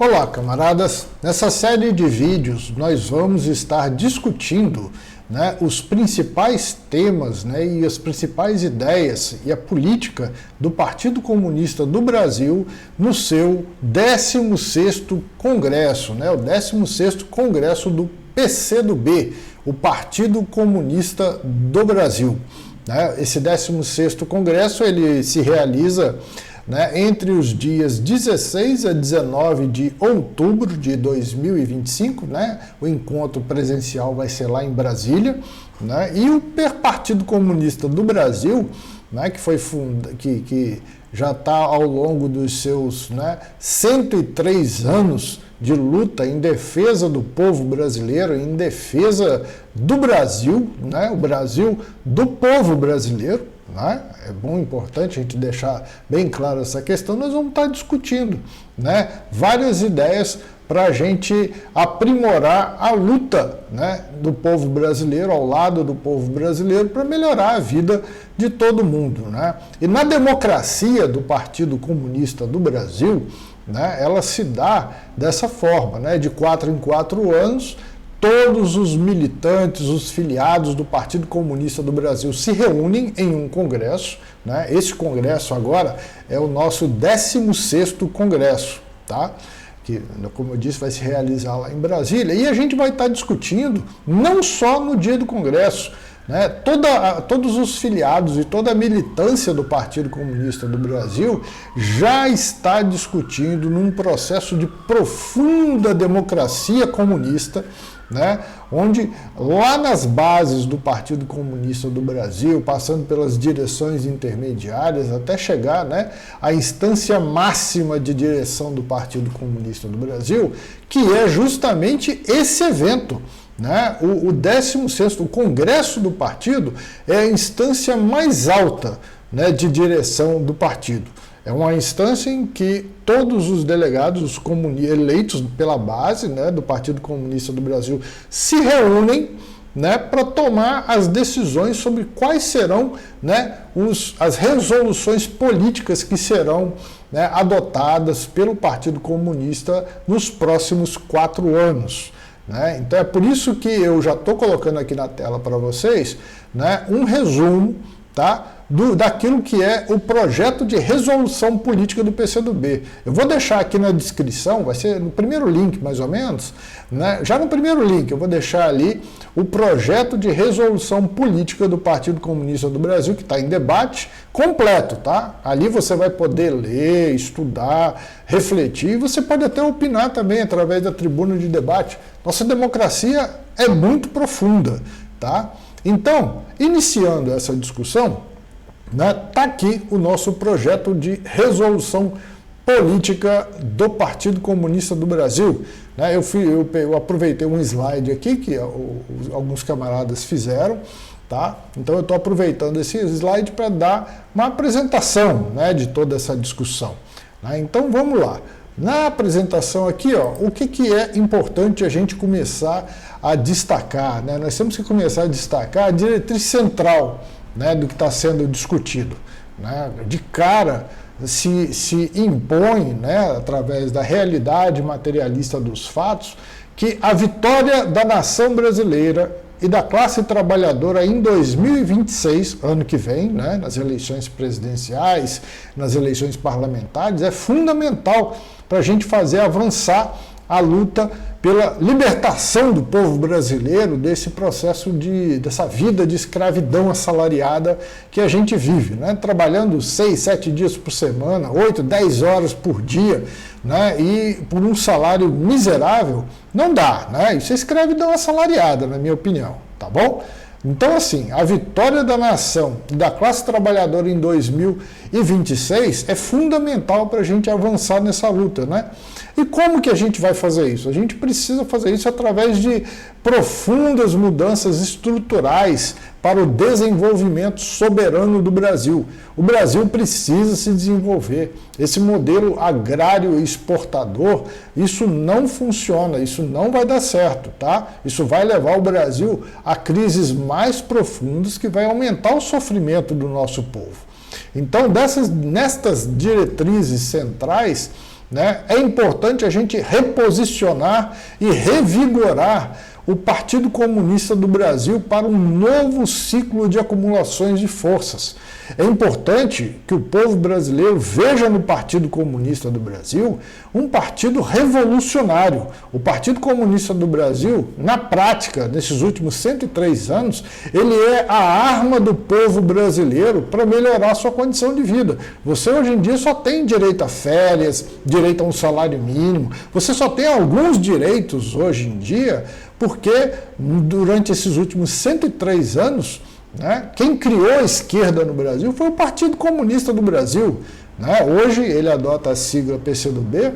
Olá, camaradas! Nessa série de vídeos nós vamos estar discutindo os principais temas e as principais ideias e a política do Partido Comunista do Brasil no seu 16º Congresso, o 16º Congresso do PCdoB, o Partido Comunista do Brasil. Esse 16º Congresso ele se realiza entre os dias 16 a 19 de outubro de 2025, o encontro presencial vai ser lá em Brasília, e o Partido Comunista do Brasil, que já está ao longo dos seus 103 anos de luta em defesa do povo brasileiro, em defesa do Brasil, o Brasil do povo brasileiro. É bom, importante a gente deixar bem claro essa questão. Nós vamos estar discutindo várias ideias para a gente aprimorar a luta do povo brasileiro, ao lado do povo brasileiro, para melhorar a vida de todo mundo. E na democracia do Partido Comunista do Brasil, ela se dá dessa forma, de 4 em 4 anos, todos os militantes, os filiados do Partido Comunista do Brasil se reúnem em um congresso. Esse congresso agora é o nosso 16º Congresso, que, como eu disse, vai se realizar lá em Brasília. E a gente vai estar discutindo, não só no dia do congresso, todos os filiados e toda a militância do Partido Comunista do Brasil já está discutindo num processo de profunda democracia comunista, onde lá nas bases do Partido Comunista do Brasil, passando pelas direções intermediárias, até chegar à instância máxima de direção do Partido Comunista do Brasil, que é justamente esse evento. O 16º, o Congresso do Partido, é a instância mais alta de direção do partido. É uma instância em que todos os delegados eleitos pela base do Partido Comunista do Brasil se reúnem para tomar as decisões sobre quais serão as resoluções políticas que serão adotadas pelo Partido Comunista nos próximos 4 anos. Então é por isso que eu já estou colocando aqui na tela para vocês um resumo daquilo que é o projeto de resolução política do PCdoB. Eu vou deixar aqui na descrição, vai ser no primeiro link mais ou menos, já no primeiro link eu vou deixar ali o projeto de resolução política do Partido Comunista do Brasil, que está em debate completo, Ali você vai poder ler, estudar, refletir, e você pode até opinar também através da tribuna de debate. Nossa democracia é muito profunda, Então, iniciando essa discussão, está aqui o nosso projeto de resolução política do Partido Comunista do Brasil. Eu aproveitei um slide aqui que alguns camaradas fizeram, Então eu estou aproveitando esse slide para dar uma apresentação de toda essa discussão. Então vamos lá. Na apresentação aqui, o que é importante a gente começar a destacar? Nós temos que começar a destacar a diretriz central do que está sendo discutido. De cara se impõe, através da realidade materialista dos fatos, que a vitória da nação brasileira e da classe trabalhadora em 2026, ano que vem, nas eleições presidenciais, nas eleições parlamentares, é fundamental para a gente fazer avançar a luta pela libertação do povo brasileiro desse processo dessa vida de escravidão assalariada que a gente vive, trabalhando 6, 7 dias por semana, 8, 10 horas por dia, e por um salário miserável, não dá, Isso é escravidão assalariada, na minha opinião, bom? Então, assim, a vitória da nação e da classe trabalhadora em 2026 é fundamental para a gente avançar nessa luta, E como que a gente vai fazer isso? A gente precisa fazer isso através de profundas mudanças estruturais para o desenvolvimento soberano do Brasil. O Brasil precisa se desenvolver. Esse modelo agrário exportador, isso não funciona, isso não vai dar certo, Isso vai levar o Brasil a crises mais profundas que vai aumentar o sofrimento do nosso povo. Então, nestas diretrizes centrais, né, é importante a gente reposicionar e revigorar o Partido Comunista do Brasil para um novo ciclo de acumulações de forças. É importante que o povo brasileiro veja no Partido Comunista do Brasil um partido revolucionário. O Partido Comunista do Brasil, na prática, nesses últimos 103 anos, ele é a arma do povo brasileiro para melhorar a sua condição de vida. Você hoje em dia só tem direito a férias, direito a um salário mínimo, você só tem alguns direitos hoje em dia porque durante esses últimos 103 anos, né, quem criou a esquerda no Brasil foi o Partido Comunista do Brasil. Né? Hoje ele adota a sigla PCdoB,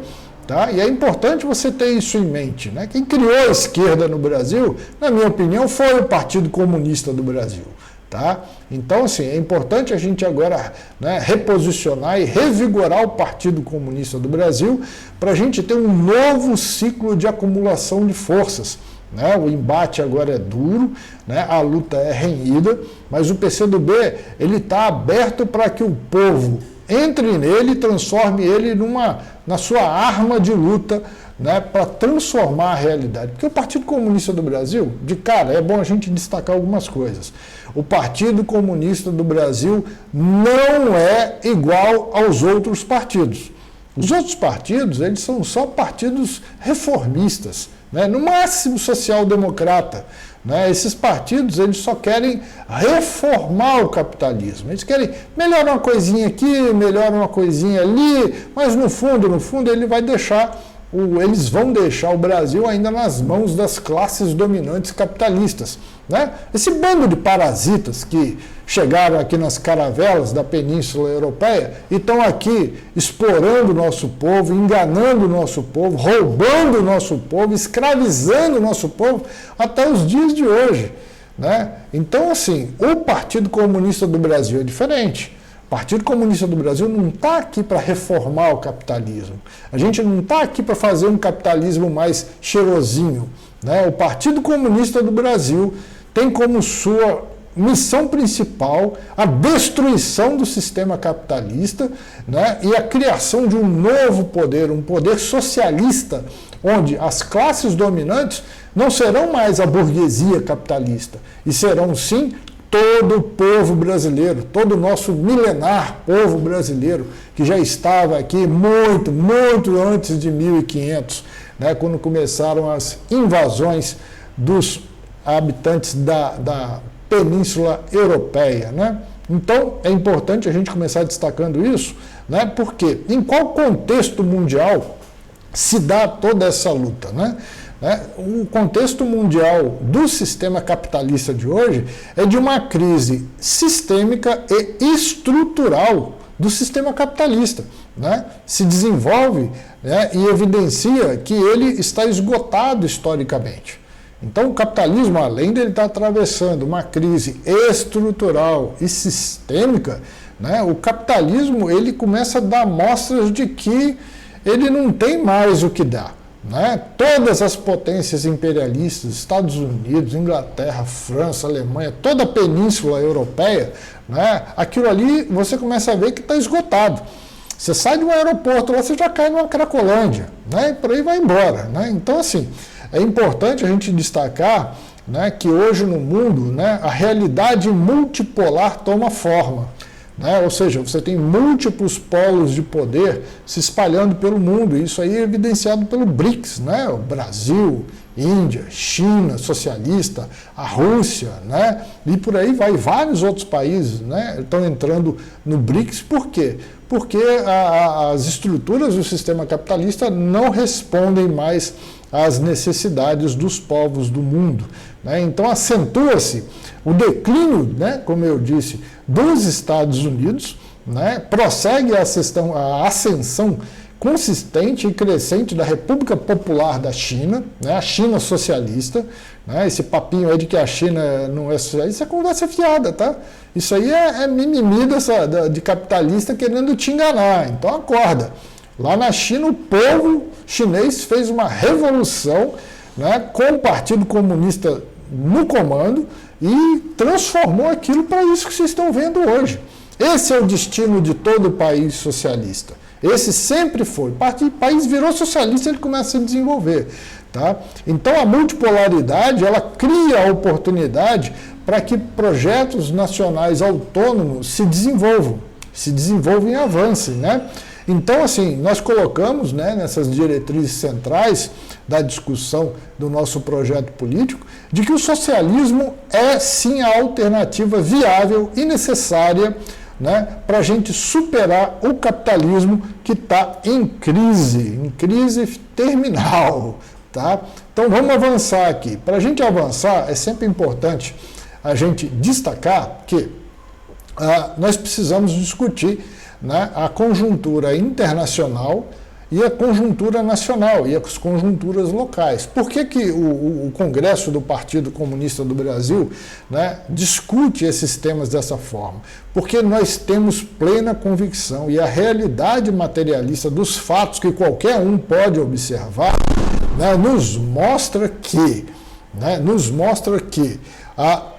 tá? E é importante você ter isso em mente. Né? Quem criou a esquerda no Brasil, na minha opinião, foi o Partido Comunista do Brasil. Tá? Então, assim, é importante a gente agora, né, reposicionar e revigorar o Partido Comunista do Brasil para a gente ter um novo ciclo de acumulação de forças. Né? O embate agora é duro, né? A luta é renhida, mas o PCdoB está aberto para que o povo entre nele e transforme ele na sua arma de luta, né, para transformar a realidade. Porque o Partido Comunista do Brasil, de cara, é bom a gente destacar algumas coisas. O Partido Comunista do Brasil não é igual aos outros partidos. Os outros partidos, eles são só partidos reformistas, né, no máximo social-democrata. Né? Esses partidos, eles só querem reformar o capitalismo. Eles querem melhorar uma coisinha aqui, melhorar uma coisinha ali, mas no fundo, eles vão deixar o Brasil ainda nas mãos das classes dominantes capitalistas. Né? Esse bando de parasitas que chegaram aqui nas caravelas da Península Europeia e estão aqui explorando o nosso povo, enganando o nosso povo, roubando o nosso povo, escravizando o nosso povo até os dias de hoje. Né? Então, assim, o Partido Comunista do Brasil é diferente. O Partido Comunista do Brasil não está aqui para reformar o capitalismo. A gente não está aqui para fazer um capitalismo mais cheirosinho. Né? O Partido Comunista do Brasil tem como sua missão principal a destruição do sistema capitalista, né, e a criação de um novo poder, um poder socialista, onde as classes dominantes não serão mais a burguesia capitalista, e serão sim todo o povo brasileiro, todo o nosso milenar povo brasileiro, que já estava aqui muito, muito antes de 1500, né, quando começaram as invasões dos habitantes da Península Europeia. Né? Então, é importante a gente começar destacando isso, né, porque em qual contexto mundial se dá toda essa luta? Né? O contexto mundial do sistema capitalista de hoje é de uma crise sistêmica e estrutural do sistema capitalista. Né? Se desenvolve, né, e evidencia que ele está esgotado historicamente. Então, o capitalismo, além de ele estar atravessando uma crise estrutural e sistêmica, né, o capitalismo ele começa a dar mostras de que ele não tem mais o que dar. Né? Todas as potências imperialistas, Estados Unidos, Inglaterra, França, Alemanha, toda a Península Europeia, né, aquilo ali você começa a ver que está esgotado. Você sai de um aeroporto, lá você já cai numa Cracolândia, né, e por aí vai embora. Né? Então, assim, é importante a gente destacar, né, que hoje no mundo, né, a realidade multipolar toma forma. Né? Ou seja, você tem múltiplos polos de poder se espalhando pelo mundo. Isso aí é evidenciado pelo BRICS, né? O Brasil, Índia, China socialista, a Rússia, né? E por aí vai. Vários outros países, né, estão entrando no BRICS. Por quê? Porque as estruturas do sistema capitalista não respondem mais às necessidades dos povos do mundo. Né? Então acentua-se o declínio, né, como eu disse, dos Estados Unidos, né, prossegue a ascensão consistente e crescente da República Popular da China, né, a China socialista. Né, esse papinho aí de que a China não é socialista, isso é conversa fiada, tá? Isso aí é mimimi de capitalista querendo te enganar, então acorda. Lá na China, o povo chinês fez uma revolução, né, com o Partido Comunista no comando, e transformou aquilo para isso que vocês estão vendo hoje. Esse é o destino de todo país socialista. Esse sempre foi. O país virou socialista, ele começa a se desenvolver. Tá? Então, a multipolaridade, ela cria a oportunidade para que projetos nacionais autônomos se desenvolvam e avancem, né? Então, assim, nós colocamos, né, nessas diretrizes centrais da discussão do nosso projeto político, de que o socialismo é, sim, a alternativa viável e necessária, né, para a gente superar o capitalismo que está em crise terminal. Tá? Então, vamos avançar aqui. Para a gente avançar, é sempre importante a gente destacar que nós precisamos discutir, né, a conjuntura internacional e a conjuntura nacional e as conjunturas locais. Por que o Congresso do Partido Comunista do Brasil, né, discute esses temas dessa forma? Porque nós temos plena convicção e a realidade materialista dos fatos que qualquer um pode observar, né, nos mostra que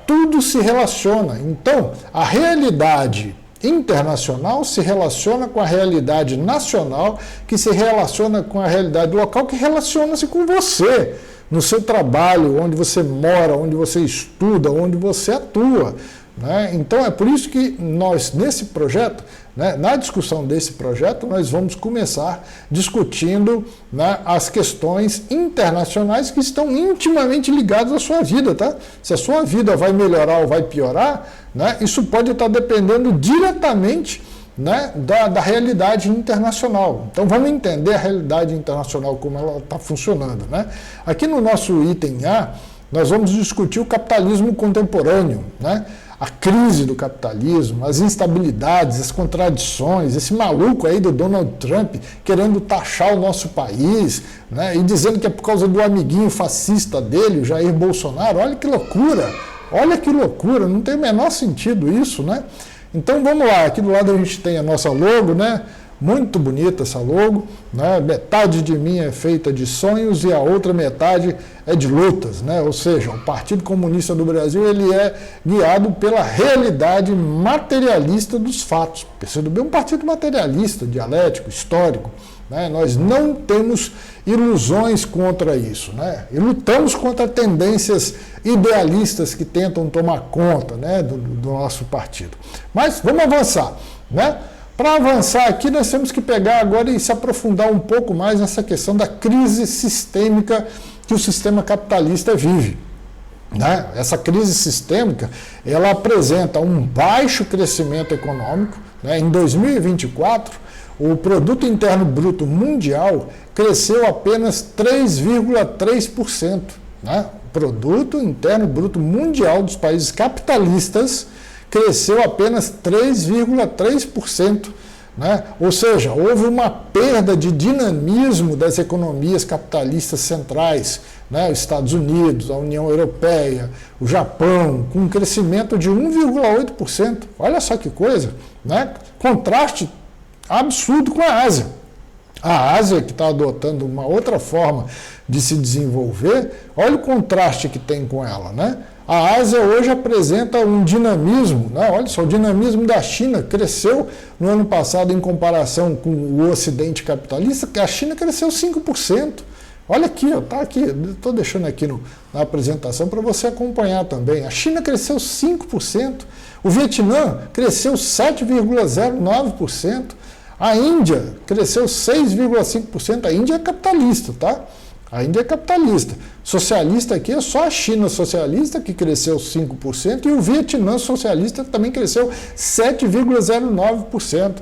tudo se relaciona. Então, a realidade internacional se relaciona com a realidade nacional, que se relaciona com a realidade local, que relaciona-se com você, no seu trabalho, onde você mora, onde você estuda, onde você atua. Né? Então, é por isso que nós, nesse projeto, né, na discussão desse projeto, nós vamos começar discutindo, né, as questões internacionais que estão intimamente ligadas à sua vida. Tá? Se a sua vida vai melhorar ou vai piorar, né, isso pode estar dependendo diretamente, né, da realidade internacional. Então, vamos entender a realidade internacional, como ela está funcionando. Né? Aqui no nosso item A, nós vamos discutir o capitalismo contemporâneo, né? A crise do capitalismo, as instabilidades, as contradições, esse maluco aí do Donald Trump querendo taxar o nosso país, né, e dizendo que é por causa do amiguinho fascista dele, o Jair Bolsonaro. Olha que loucura, não tem o menor sentido isso, né? Então vamos lá, aqui do lado a gente tem a nossa logo, né? Muito bonita essa logo, né? Metade de mim é feita de sonhos e a outra metade é de lutas, né? Ou seja, o Partido Comunista do Brasil, ele é guiado pela realidade materialista dos fatos. O PCdoB é um partido materialista, dialético, histórico, né? Nós não temos ilusões contra isso, né? E lutamos contra tendências idealistas que tentam tomar conta, né, do nosso partido. Mas vamos avançar, né? Para avançar aqui, nós temos que pegar agora e se aprofundar um pouco mais nessa questão da crise sistêmica que o sistema capitalista vive. Né? Essa crise sistêmica, ela apresenta um baixo crescimento econômico. Né? Em 2024, o Produto Interno Bruto Mundial cresceu apenas 3,3%. Né? O Produto Interno Bruto Mundial dos países capitalistas cresceu apenas 3,3%. Né? Ou seja, houve uma perda de dinamismo das economias capitalistas centrais, né? Os Estados Unidos, a União Europeia, o Japão, com um crescimento de 1,8%. Olha só que coisa, né? Contraste absurdo com a Ásia. A Ásia, que está adotando uma outra forma de se desenvolver, olha o contraste que tem com ela, né? A Ásia hoje apresenta um dinamismo, né? Olha só, o dinamismo da China cresceu no ano passado em comparação com o Ocidente capitalista, que a China cresceu 5%. Olha aqui, está aqui, estou deixando aqui na apresentação para você acompanhar também. A China cresceu 5%, o Vietnã cresceu 7,09%, a Índia cresceu 6,5%, a Índia é capitalista, tá? A Índia é capitalista. Socialista aqui é só a China socialista, que cresceu 5%, e o Vietnã socialista também cresceu 7,09%.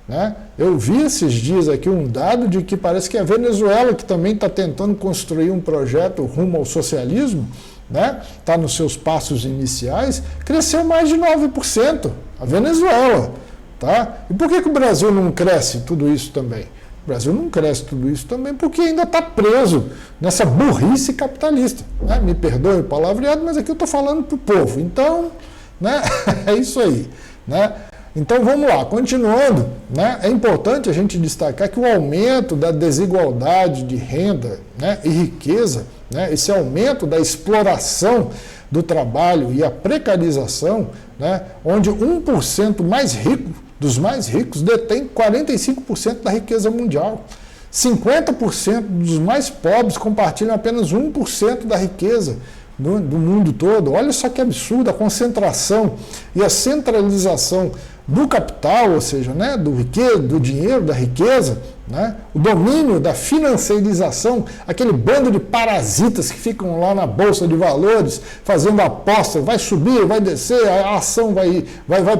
Né? Eu vi esses dias aqui um dado de que parece que a Venezuela, que também está tentando construir um projeto rumo ao socialismo, né? Está nos seus passos iniciais, cresceu mais de 9%. A Venezuela. Tá? E por que o Brasil não cresce tudo isso também? O Brasil não cresce tudo isso também porque ainda está preso nessa burrice capitalista. Né? Me perdoe o palavreado, mas aqui eu estou falando para o povo. Então, né? É isso aí. Né? Então vamos lá, continuando, né? É importante a gente destacar que o aumento da desigualdade de renda, né, e riqueza, né, esse aumento da exploração do trabalho e a precarização, né, onde 1% mais rico, dos mais ricos, detém 45% da riqueza mundial. 50% dos mais pobres compartilham apenas 1% da riqueza do mundo todo. Olha só que absurdo a concentração e a centralização do capital, ou seja, né, do dinheiro, da riqueza, né, o domínio da financiarização, aquele bando de parasitas que ficam lá na Bolsa de Valores fazendo aposta, vai subir, vai descer, a ação vai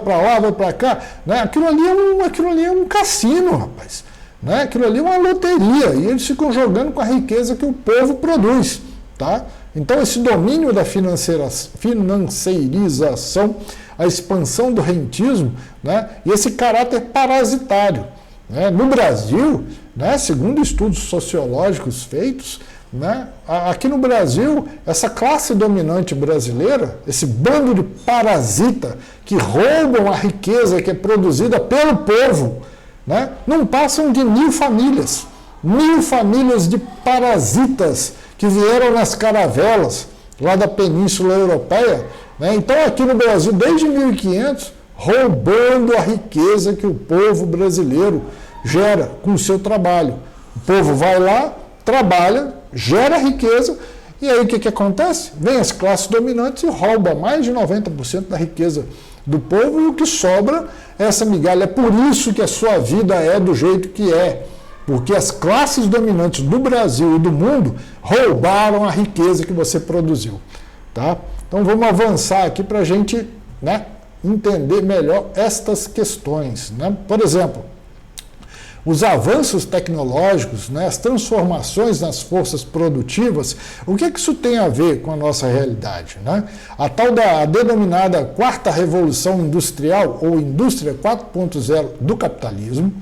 para lá, vai para cá. Né, aquilo ali é um cassino, rapaz. Né, aquilo ali é uma loteria e eles ficam jogando com a riqueza que o povo produz. Tá? Então, esse domínio da financiarização, a expansão do rentismo, né, e esse caráter parasitário. Né? No Brasil, né, segundo estudos sociológicos feitos, né, aqui no Brasil, essa classe dominante brasileira, esse bando de parasita que roubam a riqueza que é produzida pelo povo, né, não passam de 1.000 famílias. 1.000 famílias de parasitas que vieram nas caravelas lá da Península Europeia, né? Então aqui no Brasil, desde 1500, roubando a riqueza que o povo brasileiro gera com o seu trabalho. O povo vai lá, trabalha, gera riqueza, e aí o que acontece? Vem as classes dominantes e rouba mais de 90% da riqueza do povo, e o que sobra é essa migalha. É por isso que a sua vida é do jeito que é. Porque as classes dominantes do Brasil e do mundo roubaram a riqueza que você produziu. Tá? Então vamos avançar aqui para a gente, né, entender melhor estas questões. Né? Por exemplo, os avanços tecnológicos, né, as transformações nas forças produtivas, o que isso tem a ver com a nossa realidade? Né? A tal da denominada quarta revolução industrial, ou indústria 4.0 do capitalismo,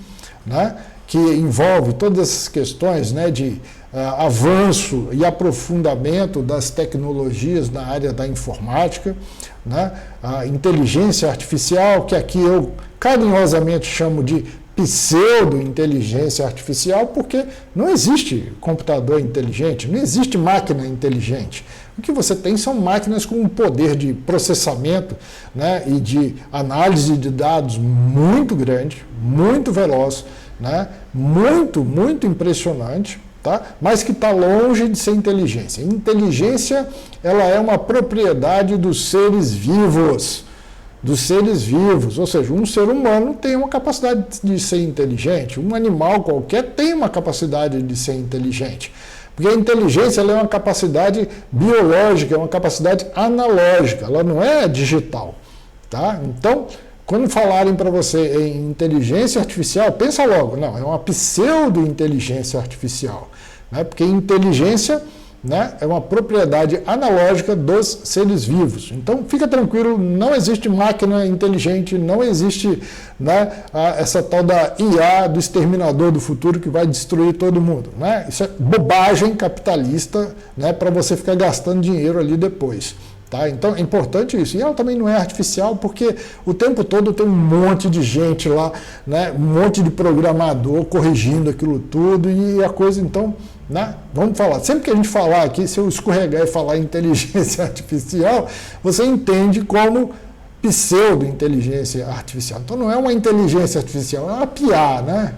né, que envolve todas essas questões, né, de avanço e aprofundamento das tecnologias na área da informática, né, a inteligência artificial, que aqui eu carinhosamente chamo de pseudo-inteligência artificial, porque não existe computador inteligente, não existe máquina inteligente. O que você tem são máquinas com um poder de processamento, né, e de análise de dados muito grande, muito veloz, né, muito impressionante, tá? Mas que está longe de ser inteligência. Inteligência, ela é uma propriedade dos seres vivos, ou seja, um ser humano tem uma capacidade de ser inteligente, um animal qualquer tem uma capacidade de ser inteligente. Porque a inteligência, ela é uma capacidade biológica, é uma capacidade analógica, ela não é digital. Tá? Então, quando falarem para você em inteligência artificial, pensa logo, não, é uma pseudo-inteligência artificial. Né? Porque inteligência, né, é uma propriedade analógica dos seres vivos. Então, fica tranquilo, não existe máquina inteligente, não existe, né, essa tal da IA, do exterminador do futuro, que vai destruir todo mundo. Né? Isso é bobagem capitalista, né, para você ficar gastando dinheiro ali depois. Tá? Então é importante isso. E ela também não é artificial, porque o tempo todo tem um monte de gente lá, né? Um monte de programador corrigindo aquilo tudo, e a coisa, então, né? Vamos falar. Sempre que a gente falar aqui, se eu escorregar e falar inteligência artificial, você entende como pseudo-inteligência artificial. Então não é uma inteligência artificial, é uma PIA, né?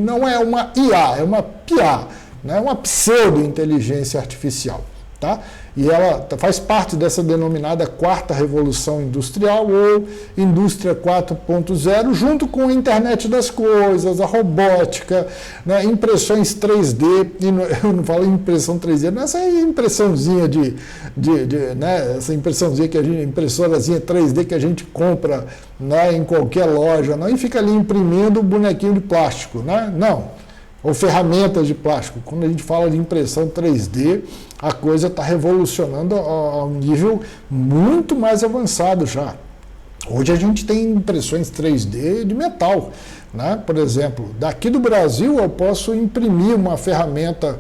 Não é uma IA, é uma PIA, né? Uma pseudo-inteligência artificial. Tá? E ela faz parte dessa denominada quarta revolução industrial, ou indústria 4.0, junto com a internet das coisas, a robótica, né, impressões 3D, e eu não falo impressão 3D, não é essa impressãozinha né, essa impressãozinha impressorazinha 3D que a gente compra, né, em qualquer loja, não, e fica ali imprimindo bonequinho de plástico, né? Não. Ou ferramentas de plástico. Quando a gente fala de impressão 3D, a coisa está revolucionando a um nível muito mais avançado já. Hoje a gente tem impressões 3D de metal. Né? Por exemplo, daqui do Brasil eu posso imprimir uma ferramenta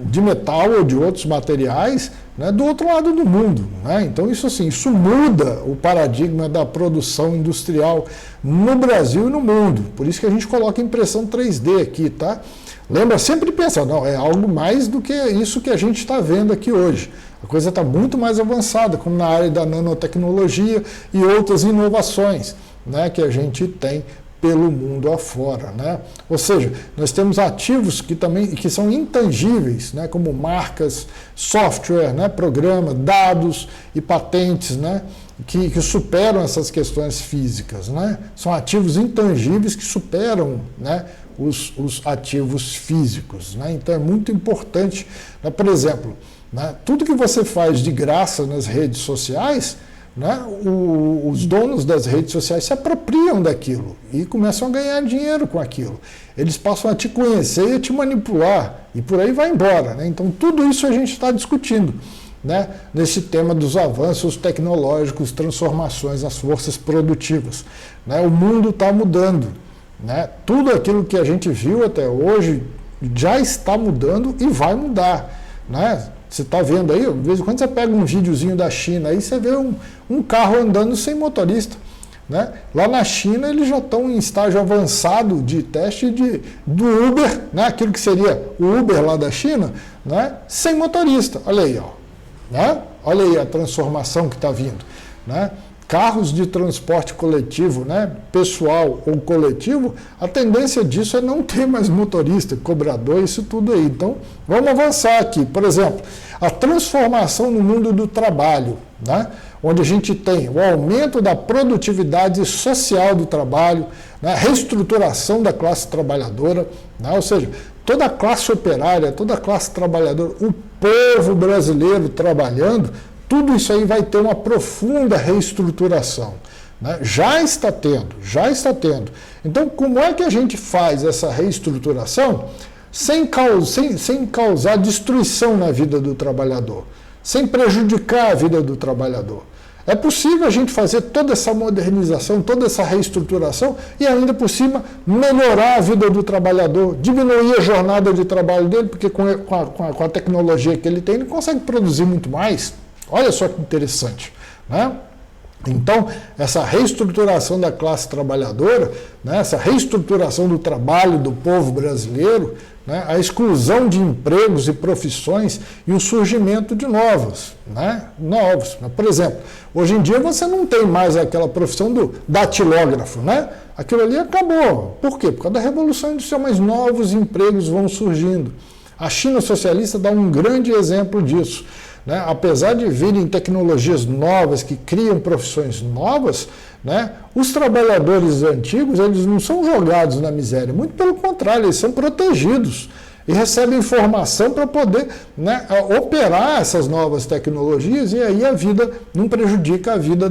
de metal ou de outros materiais, né, do outro lado do mundo. Né? Então isso, assim, isso muda o paradigma da produção industrial no Brasil e no mundo. Por isso que a gente coloca impressão 3D aqui, tá? Lembra sempre de pensar, não, é algo mais do que isso que a gente está vendo aqui hoje. A coisa está muito mais avançada, como na área da nanotecnologia e outras inovações, né, que a gente tem pelo mundo afora, né? Ou seja, nós temos ativos que são intangíveis, né, como marcas, software, né, programa, dados e patentes, né, que superam essas questões físicas, né? São ativos intangíveis que superam, né, os ativos físicos, né? Então é muito importante, né, por exemplo, né, tudo que você faz de graça nas redes sociais, né, os donos das redes sociais se apropriam daquilo e começam a ganhar dinheiro com aquilo. Eles passam a te conhecer e a te manipular, e por aí vai embora, né? Então tudo isso a gente está discutindo, né, nesse tema dos avanços tecnológicos, transformações nas forças produtivas, né? O mundo está mudando, né? Tudo aquilo que a gente viu até hoje já está mudando e vai mudar, né? Você está vendo aí, de vez em quando você pega um videozinho da China, aí você vê um carro andando sem motorista, né? Lá na China eles já estão em estágio avançado de teste do Uber, né? Aquilo que seria o Uber lá da China, né? Sem motorista. Olha aí, ó, né? Olha aí a transformação que está vindo, né? Carros de transporte coletivo, né, pessoal ou coletivo, a tendência disso é não ter mais motorista, cobrador, isso tudo aí. Então, vamos avançar aqui. Por exemplo, a transformação no mundo do trabalho, né, onde a gente tem o aumento da produtividade social do trabalho, né, reestruturação da classe trabalhadora, né, ou seja, toda a classe operária, toda a classe trabalhadora, o povo brasileiro trabalhando, tudo isso aí vai ter uma profunda reestruturação, né? Já está tendo, já está tendo. Então, como é que a gente faz essa reestruturação sem causar destruição na vida do trabalhador, sem prejudicar a vida do trabalhador? É possível a gente fazer toda essa modernização, toda essa reestruturação e ainda por cima melhorar a vida do trabalhador, diminuir a jornada de trabalho dele, porque com a tecnologia que ele tem, ele consegue produzir muito mais. Olha só que interessante, né? Então, essa reestruturação da classe trabalhadora, né, essa reestruturação do trabalho do povo brasileiro, né, a exclusão de empregos e profissões e o surgimento de novos. Por exemplo, hoje em dia você não tem mais aquela profissão do datilógrafo, né? Aquilo ali acabou. Por quê? Por causa da Revolução Industrial, mas novos empregos vão surgindo. A China socialista dá um grande exemplo disso. Né? Apesar de virem tecnologias novas que criam profissões novas, né, os trabalhadores antigos eles não são jogados na miséria, muito pelo contrário, eles são protegidos e recebem formação para poder, né, operar essas novas tecnologias, e aí a vida não prejudica a vida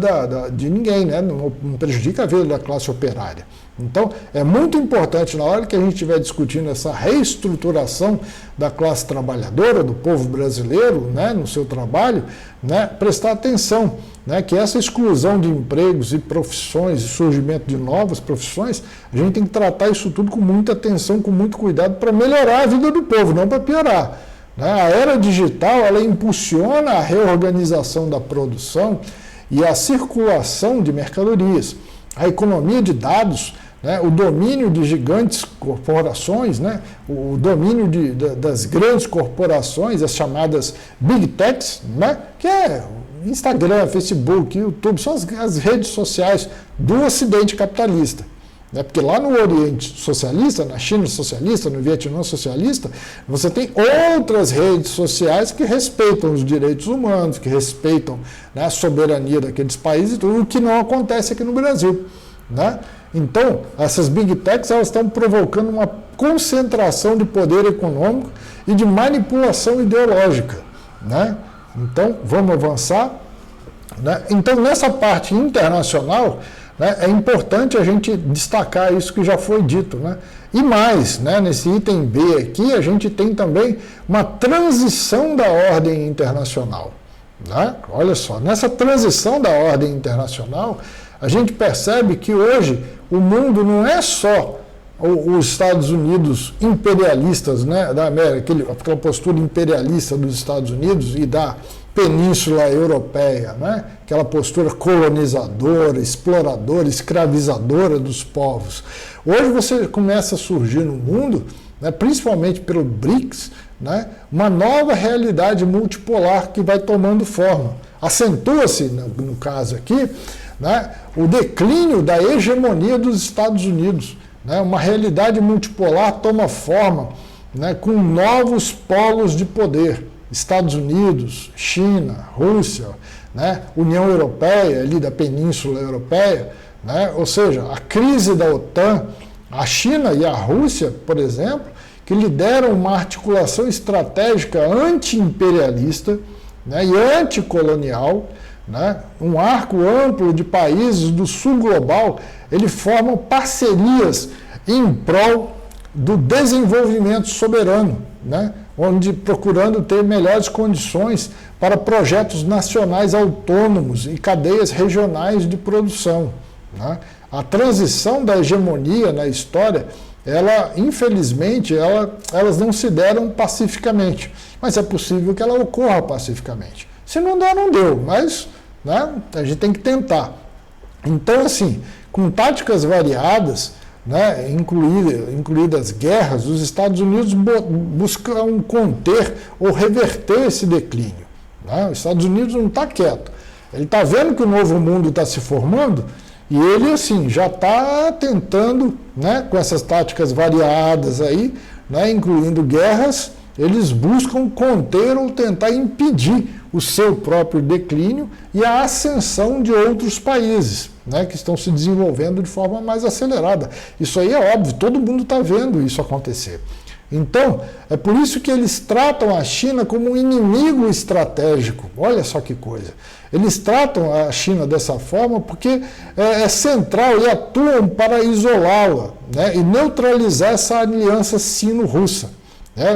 de ninguém, né? Não prejudica a vida da classe operária. Então, é muito importante, na hora que a gente estiver discutindo essa reestruturação da classe trabalhadora, do povo brasileiro, né, no seu trabalho, né, prestar atenção, né, que essa exclusão de empregos e profissões, e surgimento de novas profissões, a gente tem que tratar isso tudo com muita atenção, com muito cuidado, para melhorar a vida do povo, não para piorar. Né? A era digital, ela impulsiona a reorganização da produção e a circulação de mercadorias, a economia de dados, né, o domínio de gigantes corporações, né, o domínio das grandes corporações, as chamadas Big Techs, né, que é Instagram, Facebook, YouTube, são as redes sociais do Ocidente capitalista. Né, porque lá no Oriente socialista, na China socialista, no Vietnã socialista, você tem outras redes sociais que respeitam os direitos humanos, que respeitam, né, a soberania daqueles países, tudo o que não acontece aqui no Brasil. Né? Então, essas Big Techs elas estão provocando uma concentração de poder econômico e de manipulação ideológica. Né? Então, vamos avançar. Né? Então, nessa parte internacional, né, é importante a gente destacar isso que já foi dito. Né? E mais, né, nesse item B aqui, a gente tem também uma transição da ordem internacional. Né? Olha só, nessa transição da ordem internacional, a gente percebe que hoje o mundo não é só os Estados Unidos imperialistas, né, da América, aquela postura imperialista dos Estados Unidos e da Península Europeia, né, aquela postura colonizadora, exploradora, escravizadora dos povos. Hoje você começa a surgir no mundo, né, principalmente pelo BRICS, né, uma nova realidade multipolar que vai tomando forma. Acentua-se, no caso aqui, né, o declínio da hegemonia dos Estados Unidos. Né, uma realidade multipolar toma forma, né, com novos polos de poder. Estados Unidos, China, Rússia, né, União Europeia, ali da Península Europeia, né, ou seja, a crise da OTAN, a China e a Rússia, por exemplo, que lideram uma articulação estratégica anti-imperialista, né, e anticolonial, né, um arco amplo de países do sul global, eles formam parcerias em prol do desenvolvimento soberano, né, onde procurando ter melhores condições para projetos nacionais autônomos e cadeias regionais de produção. Né. A transição da hegemonia na história, ela, infelizmente, elas não se deram pacificamente, mas é possível que ela ocorra pacificamente. Se não der, não deu, mas, né, a gente tem que tentar. Então, assim, com táticas variadas, né, incluídas guerras, os Estados Unidos buscam conter ou reverter esse declínio. Né? Os Estados Unidos não está quieto. Ele está vendo que o novo mundo está se formando e ele, assim, já está tentando, né, com essas táticas variadas aí, né, incluindo guerras, eles buscam conter ou tentar impedir o seu próprio declínio e a ascensão de outros países, né, que estão se desenvolvendo de forma mais acelerada. Isso aí é óbvio, todo mundo está vendo isso acontecer. Então, é por isso que eles tratam a China como um inimigo estratégico. Olha só que coisa. Eles tratam a China dessa forma porque é central e atuam para isolá-la, né, e neutralizar essa aliança sino-russa.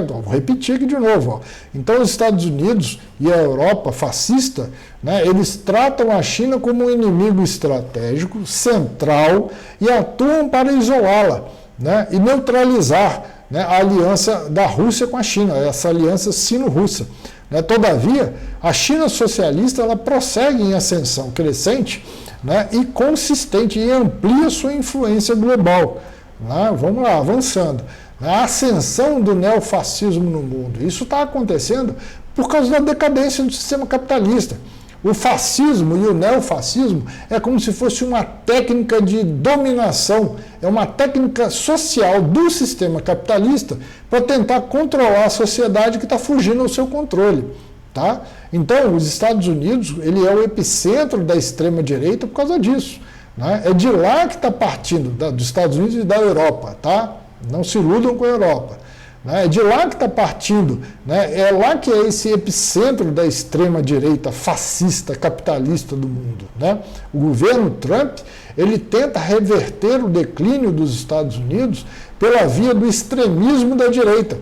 Vou repetir aqui de novo. Ó. Então, os Estados Unidos e a Europa fascista, né, eles tratam a China como um inimigo estratégico, central, e atuam para isolá-la, né, e neutralizar, né, a aliança da Rússia com a China, essa aliança sino-russa. Né. Todavia, a China socialista ela prossegue em ascensão crescente, né, e consistente e amplia sua influência global. Né. Vamos lá, avançando. A ascensão do neofascismo no mundo. Isso está acontecendo por causa da decadência do sistema capitalista. O fascismo e o neofascismo é como se fosse uma técnica de dominação, é uma técnica social do sistema capitalista para tentar controlar a sociedade que está fugindo ao seu controle. Tá? Então, os Estados Unidos ele é o epicentro da extrema-direita por causa disso. Né? É de lá que está partindo, dos Estados Unidos e da Europa. Tá? Não se iludam com a Europa. Né? É de lá que está partindo, né? É lá que é esse epicentro da extrema-direita fascista, capitalista do mundo. Né? O governo Trump ele tenta reverter o declínio dos Estados Unidos pela via do extremismo da direita,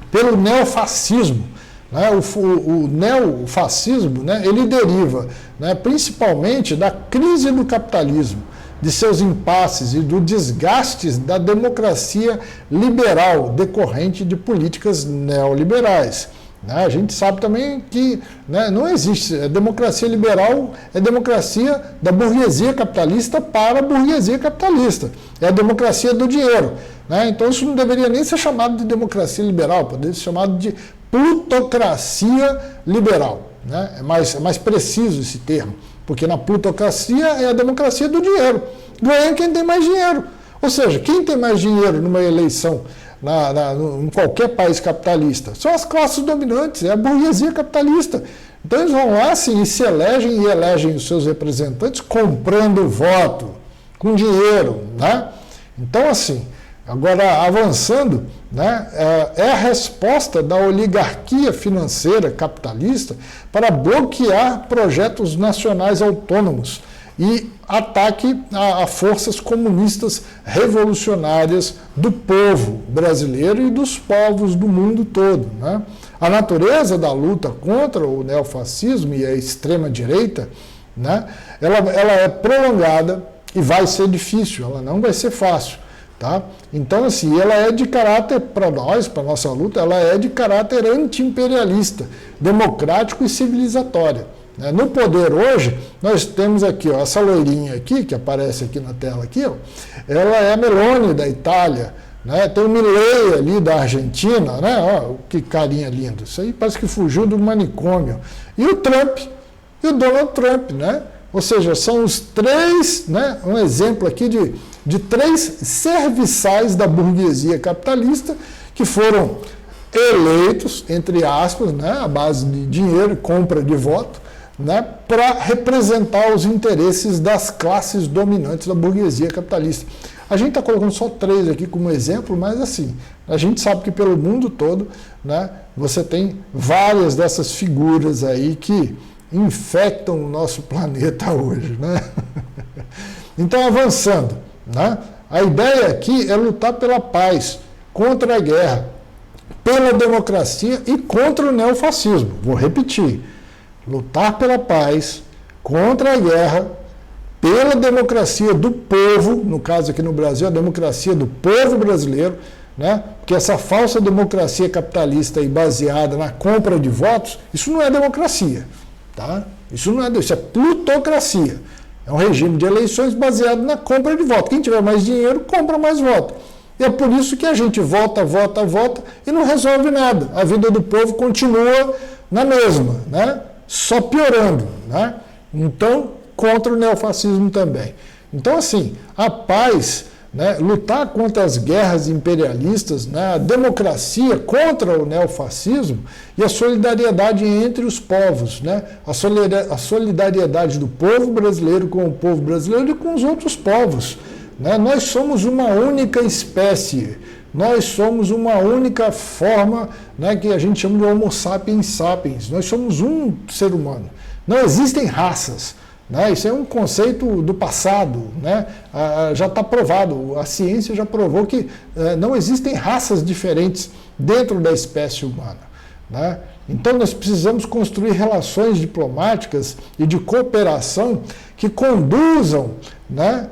pelo neofascismo. Né? O neofascismo, né, ele deriva, né, principalmente da crise do capitalismo, de seus impasses e do desgaste da democracia liberal decorrente de políticas neoliberais. A gente sabe também que, né, não existe. A democracia liberal é democracia da burguesia capitalista para a burguesia capitalista. É a democracia do dinheiro. Né? Então isso não deveria nem ser chamado de democracia liberal, poderia ser chamado de plutocracia liberal. Né? É mais preciso esse termo. Porque na plutocracia é a democracia do dinheiro. Ganha quem tem mais dinheiro. Ou seja, quem tem mais dinheiro numa eleição em qualquer país capitalista são as classes dominantes, é a burguesia capitalista. Então eles vão lá assim, e se elegem e elegem os seus representantes comprando voto, com dinheiro. Né? Então, assim, agora avançando, né, é a resposta da oligarquia financeira capitalista para bloquear projetos nacionais autônomos e ataque a forças comunistas revolucionárias do povo brasileiro e dos povos do mundo todo. Né? A natureza da luta contra o neofascismo e a extrema-direita, né, ela é prolongada e vai ser difícil, ela não vai ser fácil. Tá? Então, assim, ela é de caráter, para nós, para a nossa luta, ela é de caráter anti-imperialista, democrático e civilizatória. Né? No poder hoje, nós temos aqui, ó, essa loirinha aqui, que aparece aqui na tela, aqui, ó, ela é a Meloni da Itália, né? Tem o Milei ali da Argentina, né? Ó, que carinha lindo. Isso aí parece que fugiu do manicômio. E o Trump, e o Donald Trump, né? Ou seja, são os três, né? Um exemplo aqui de três serviçais da burguesia capitalista que foram eleitos, entre aspas, né? À base de dinheiro, compra de voto, né, para representar os interesses das classes dominantes da burguesia capitalista. A gente está colocando só três aqui como exemplo, mas assim, a gente sabe que pelo mundo todo, né, você tem várias dessas figuras aí que infectam o nosso planeta hoje, né? Então, avançando, né, a ideia aqui é lutar pela paz, contra a guerra, pela democracia e contra o neofascismo. Vou repetir. Lutar pela paz, contra a guerra, pela democracia do povo, no caso aqui no Brasil, a democracia do povo brasileiro, né? Porque essa falsa democracia capitalista aí baseada na compra de votos, isso não é democracia, tá? Isso não é, isso é plutocracia. É um regime de eleições baseado na compra de voto. Quem tiver mais dinheiro, compra mais voto. E é por isso que a gente vota e não resolve nada. A vida do povo continua na mesma, né? Só piorando, né? Então, contra o neofascismo também. Então, assim, a paz, né, lutar contra as guerras imperialistas, né, a democracia contra o neofascismo e a solidariedade entre os povos, né, a solidariedade do povo brasileiro com o povo brasileiro e com os outros povos. Né? Nós somos uma única espécie. Nós somos uma única forma, né, que a gente chama de Homo sapiens sapiens. Nós somos um ser humano. Não existem raças. Né? Isso é um conceito do passado. Né? Já está provado. A ciência já provou que não existem raças diferentes dentro da espécie humana. Né? Então nós precisamos construir relações diplomáticas e de cooperação que conduzam, né,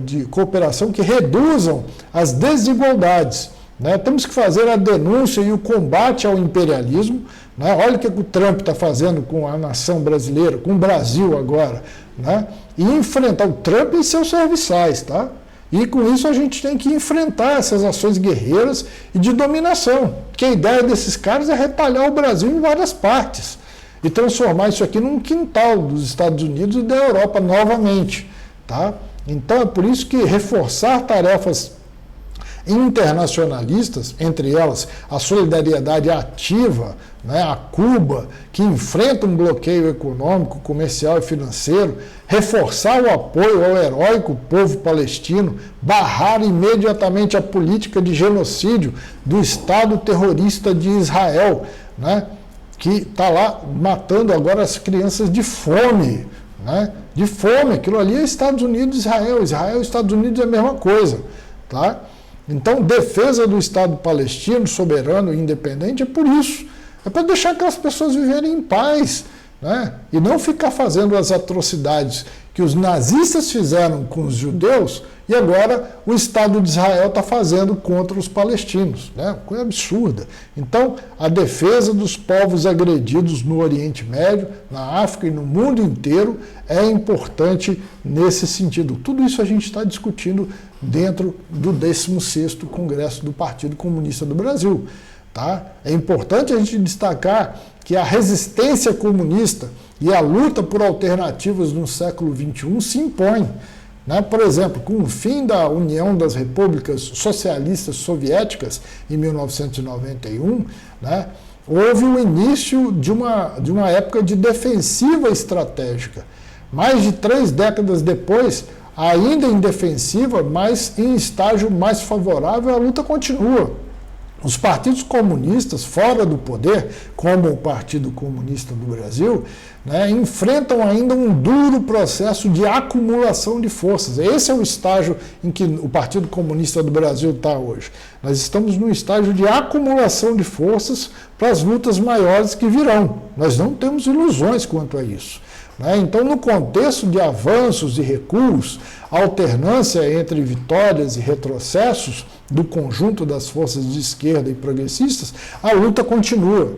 de cooperação que reduzam as desigualdades. Né? Temos que fazer a denúncia e o combate ao imperialismo. Né? Olha o que o Trump está fazendo com a nação brasileira, com o Brasil agora. Né? E enfrentar o Trump e seus serviçais. Tá? E com isso a gente tem que enfrentar essas ações guerreiras e de dominação. Porque a ideia desses caras é retalhar o Brasil em várias partes e transformar isso aqui num quintal dos Estados Unidos e da Europa novamente. Tá? Então é por isso que reforçar tarefas internacionalistas, entre elas a solidariedade ativa, né, a Cuba, que enfrenta um bloqueio econômico, comercial e financeiro, reforçar o apoio ao heróico povo palestino, barrar imediatamente a política de genocídio do Estado terrorista de Israel, né, que está lá matando agora as crianças de fome. Né, de fome, aquilo ali é Estados Unidos e Israel. Israel e Estados Unidos é a mesma coisa. Tá? Então, defesa do Estado palestino, soberano e independente, é por isso. É para deixar aquelas pessoas viverem em paz, né? E não ficar fazendo as atrocidades que os nazistas fizeram com os judeus e agora o Estado de Israel está fazendo contra os palestinos. Né? Coisa absurda. Então, a defesa dos povos agredidos no Oriente Médio, na África e no mundo inteiro é importante nesse sentido. Tudo isso a gente está discutindo dentro do 16º Congresso do Partido Comunista do Brasil. Tá? É importante a gente destacar que a resistência comunista e a luta por alternativas no século XXI se impõem. Né? Por exemplo, com o fim da União das Repúblicas Socialistas Soviéticas, em 1991, né, houve o início de uma época de defensiva estratégica. Mais de 3 décadas depois, ainda em defensiva, mas em estágio mais favorável, a luta continua. Os partidos comunistas fora do poder, como o Partido Comunista do Brasil, né, enfrentam ainda um duro processo de acumulação de forças. Esse é o estágio em que o Partido Comunista do Brasil está hoje. Nós estamos num estágio de acumulação de forças para as lutas maiores que virão. Nós não temos ilusões quanto a isso. Então, no contexto de avanços e recuos, alternância entre vitórias e retrocessos do conjunto das forças de esquerda e progressistas, a luta continua.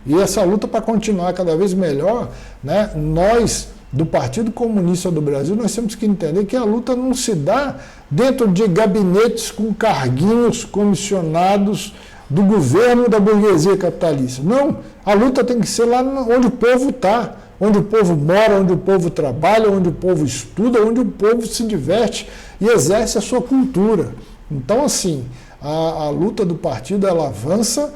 E essa luta, para continuar cada vez melhor, né, nós do Partido Comunista do Brasil, nós temos que entender que a luta não se dá dentro de gabinetes com carguinhos comissionados do governo da burguesia capitalista. Não, a luta tem que ser lá onde o povo está, onde o povo mora, onde o povo trabalha, onde o povo estuda, onde o povo se diverte e exerce a sua cultura. Então, assim, a luta do partido, ela avança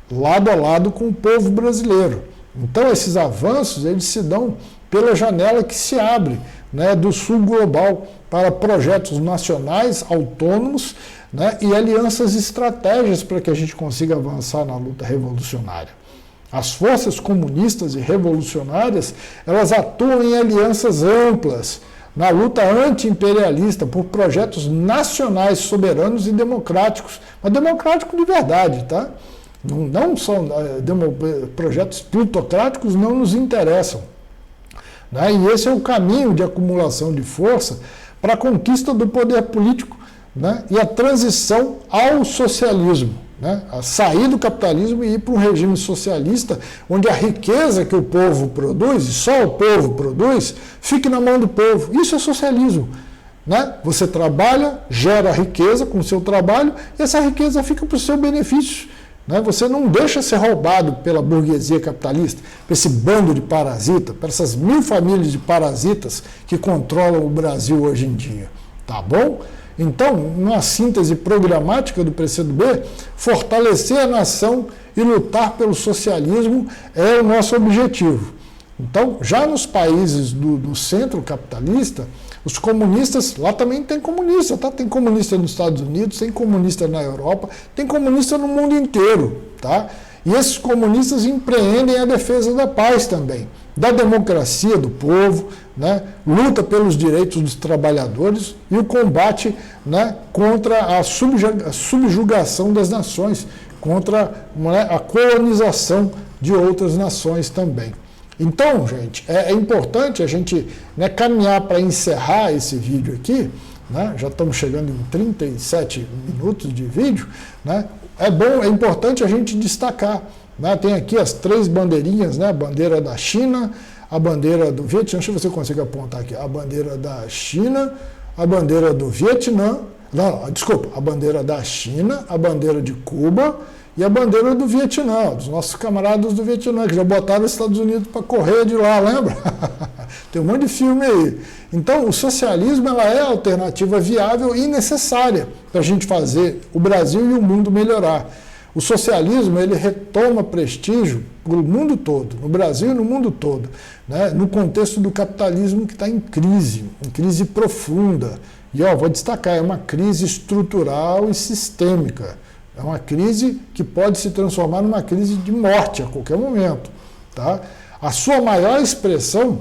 lado a lado com o povo brasileiro. Então, esses avanços, eles se dão pela janela que se abre, né, do sul global para projetos nacionais autônomos, né, e alianças estratégicas para que a gente consiga avançar na luta revolucionária. As forças comunistas e revolucionárias, elas atuam em alianças amplas, na luta anti-imperialista por projetos nacionais, soberanos e democráticos, mas democráticos de verdade, tá? Não são projetos plutocráticos, não nos interessam. Né? E esse é o caminho de acumulação de força para a conquista do poder político, né? E a transição ao socialismo, né? A sair do capitalismo e ir para um regime socialista, onde a riqueza que o povo produz, e só o povo produz, fique na mão do povo. Isso é socialismo. Né? Você trabalha, gera riqueza com o seu trabalho, e essa riqueza fica para o seu benefício. Né? Você não deixa ser roubado pela burguesia capitalista, por esse bando de parasitas, por essas 1000 famílias de parasitas que controlam o Brasil hoje em dia. Tá bom? Então, numa síntese programática do PCdoB, fortalecer a nação e lutar pelo socialismo é o nosso objetivo. Então, já nos países do centro capitalista, os comunistas, lá também tem comunista, tá? Tem comunista nos Estados Unidos, tem comunista na Europa, tem comunista no mundo inteiro, tá? E esses comunistas empreendem a defesa da paz também, da democracia do povo, né? Luta pelos direitos dos trabalhadores e o combate, né, contra a subjugação das nações, contra, né, a colonização de outras nações também. Então, gente, é importante a gente, né, caminhar para encerrar esse vídeo aqui, né? Já estamos chegando em 37 minutos de vídeo, né? É importante a gente destacar, né? Tem aqui as 3 bandeirinhas, né? A bandeira da China, a bandeira do Vietnã, deixa eu ver se eu consigo apontar aqui, a bandeira da China, a bandeira do Vietnã, não, desculpa, a bandeira da China, a bandeira de Cuba e a bandeira do Vietnã, dos nossos camaradas do Vietnã, que já botaram os Estados Unidos para correr de lá, lembra? Tem um monte de filme aí. Então, o socialismo, ela é a alternativa viável e necessária para a gente fazer o Brasil e o mundo melhorar. O socialismo, ele retoma prestígio para o mundo todo, no Brasil e no mundo todo, né? No contexto do capitalismo que está em crise profunda. E, vou destacar, é uma crise estrutural e sistêmica. É uma crise que pode se transformar numa crise de morte a qualquer momento. Tá? A sua maior expressão,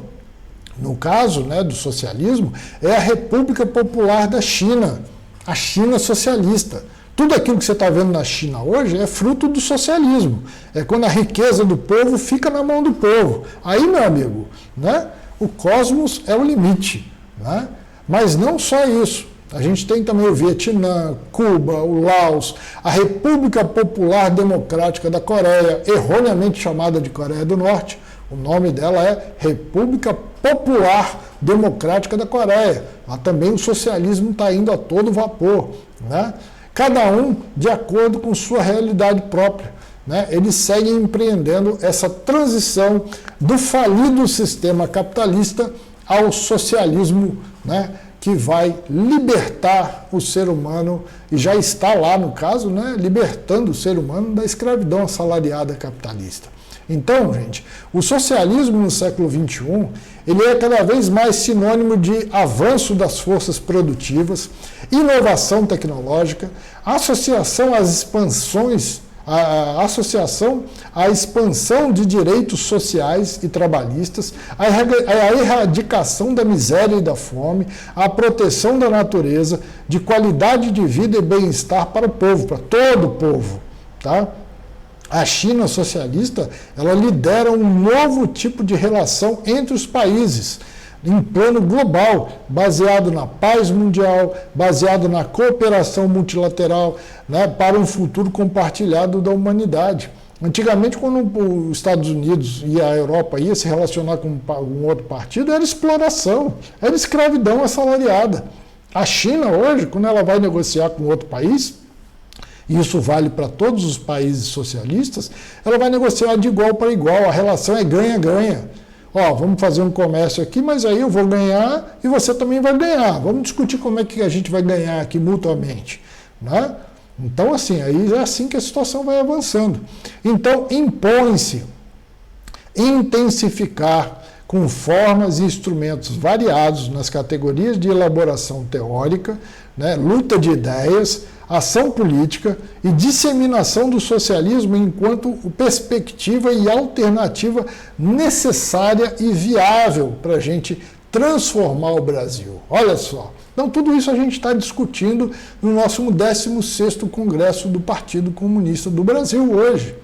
no caso, né, do socialismo, é a República Popular da China, a China socialista. Tudo aquilo que você está vendo na China hoje é fruto do socialismo. É quando a riqueza do povo fica na mão do povo. Aí, meu amigo, né, o cosmos é o limite. Né? Mas não só isso. A gente tem também o Vietnã, Cuba, o Laos, a República Popular Democrática da Coreia, erroneamente chamada de Coreia do Norte. O nome dela é República Popular Democrática da Coreia. Lá também o socialismo está indo a todo vapor. Né? Cada um de acordo com sua realidade própria. Né? Eles seguem empreendendo essa transição do falido sistema capitalista ao socialismo, né, que vai libertar o ser humano, e já está lá no caso, né, libertando o ser humano da escravidão assalariada capitalista. Então, gente, o socialismo no século XXI, ele é cada vez mais sinônimo de avanço das forças produtivas, inovação tecnológica, associação às expansões, a associação à expansão de direitos sociais e trabalhistas, a erradicação da miséria e da fome, a proteção da natureza, de qualidade de vida e bem-estar para o povo, para todo o povo. Tá? A China socialista, ela lidera um novo tipo de relação entre os países, em plano global, baseado na paz mundial, baseado na cooperação multilateral, né, para um futuro compartilhado da humanidade. Antigamente, quando os Estados Unidos e a Europa ia se relacionar com um outro partido, era exploração, era escravidão assalariada. A China hoje, quando ela vai negociar com outro país, e isso vale para todos os países socialistas, ela vai negociar de igual para igual, a relação é ganha-ganha. Ó, vamos fazer um comércio aqui, mas aí eu vou ganhar e você também vai ganhar. Vamos discutir como é que a gente vai ganhar aqui mutuamente, né? Então, assim, aí é assim que a situação vai avançando. Então, impõe-se intensificar com formas e instrumentos variados nas categorias de elaboração teórica, né, luta de ideias, ação política e disseminação do socialismo enquanto perspectiva e alternativa necessária e viável para a gente transformar o Brasil. Olha só. Então, tudo isso a gente está discutindo no nosso 16º Congresso do Partido Comunista do Brasil hoje,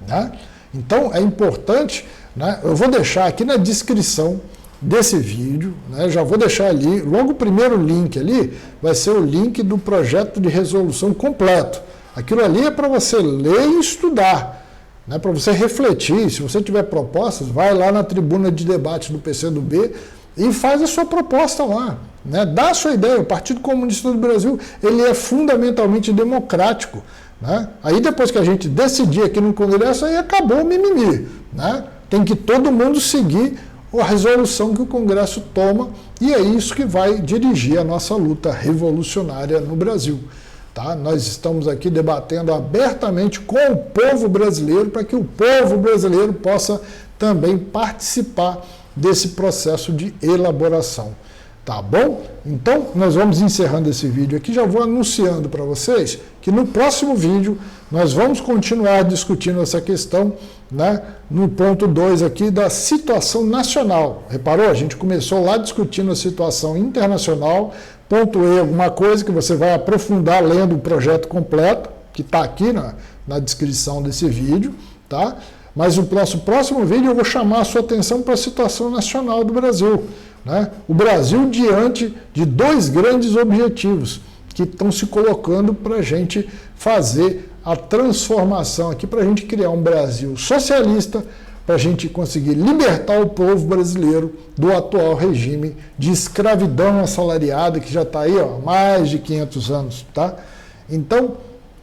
né? Então, é importante, né? Eu vou deixar aqui na descrição desse vídeo, né? Já vou deixar ali, logo o primeiro link ali vai ser o link do projeto de resolução completo. Aquilo ali é para você ler e estudar, né? Para você refletir. Se você tiver propostas, vai lá na tribuna de debate do PCdoB e faz a sua proposta lá, né? Dá a sua ideia. O Partido Comunista do Brasil, ele é fundamentalmente democrático, né? Aí depois que a gente decidir aqui no Congresso, aí acabou o mimimi, né? Tem que todo mundo seguir a resolução que o Congresso toma e é isso que vai dirigir a nossa luta revolucionária no Brasil. Tá? Nós estamos aqui debatendo abertamente com o povo brasileiro para que o povo brasileiro possa também participar desse processo de elaboração. Tá bom? Então, nós vamos encerrando esse vídeo aqui. Já vou anunciando para vocês que no próximo vídeo nós vamos continuar discutindo essa questão, né, no ponto 2 aqui da situação nacional. Reparou? A gente começou lá discutindo a situação internacional. Ponto E, alguma coisa que você vai aprofundar lendo o projeto completo, que está aqui na descrição desse vídeo, tá? Mas no próximo vídeo eu vou chamar a sua atenção para a situação nacional do Brasil, né? O Brasil diante de dois grandes objetivos que estão se colocando para a gente fazer a transformação aqui, para a gente criar um Brasil socialista, para a gente conseguir libertar o povo brasileiro do atual regime de escravidão assalariada, que já está aí há mais de 500 anos. Tá? Então,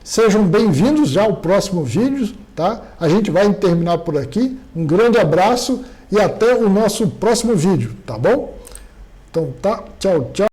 sejam bem-vindos já ao próximo vídeo. Tá? A gente vai terminar por aqui. Um grande abraço e até o nosso próximo vídeo, tá bom? Então tá, tchau, tchau.